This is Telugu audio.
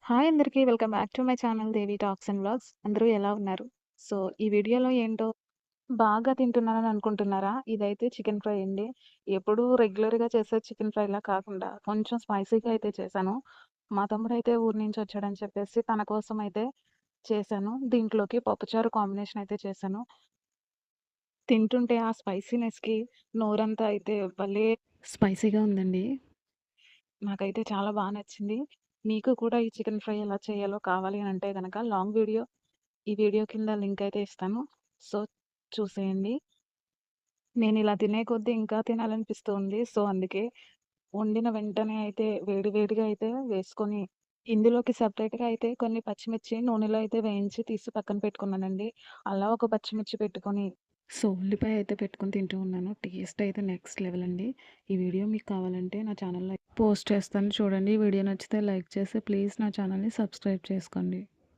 హాయ్ అందరికీ. Welcome back to my channel 'Devi talks and vlogs'. అందరూ ఎలా ఉన్నారు? సో, ఈ వీడియోలో ఏంటో బాగా తింటున్నానని అనుకుంటున్నారా? ఇదైతే చికెన్ ఫ్రై అండి. ఎప్పుడూ రెగ్యులర్‌గా చేసే చికెన్ ఫ్రైలా కాకుండా కొంచెం స్పైసీగా అయితే చేశాను. మా తమ్ముడైతే ఊరు నుంచి వచ్చాడని చెప్పేసి తన కోసం అయితే చేశాను. దీంట్లోకి పప్పుచారు కాంబినేషన్ అయితే చేశాను. తింటుంటే ఆ స్పైసీనెస్‌కి నోరంతా అయితే భలే స్పైసీగా ఉందండి. నాకైతే చాలా నచ్చింది. మీకు కూడా ఈ చికెన్ ఫ్రై ఎలా చేయాలో కావాలి అనంటే గనక ఈ వీడియో కింద లింక్ అయితే ఇస్తాను. సో, చూసేయండి. నేనిలా తినే కొద్దీ ఇంకా తినాలనిపిస్తూ ఉంది. సో, అందుకే వండిన వెంటనే అయితే వేడి వేడిగా అయితే వేసుకొని, ఇందులోకి సెపరేట్‌గా అయితే కొన్ని పచ్చిమిర్చి నూనెలో అయితే వేయించి తీసి పక్కన పెట్టుకున్నానండి. అలా ఒక పచ్చిమిర్చి పెట్టుకొని, సో, ఉల్లిపాయ అయితే పెట్టుకొని తింటూ ఉన్నాను. టేస్ట్ అయితే నెక్స్ట్ లెవెల్ అండి. ఈ వీడియో మీకు కావాలంటే నా ఛానల్‌లో పోస్ట్ చేస్తాను చూడండి. ఈ వీడియో నచ్చితే లైక్ చేసి ప్లీజ్ నా ఛానల్‌ని సబ్స్క్రైబ్ చేసుకోండి.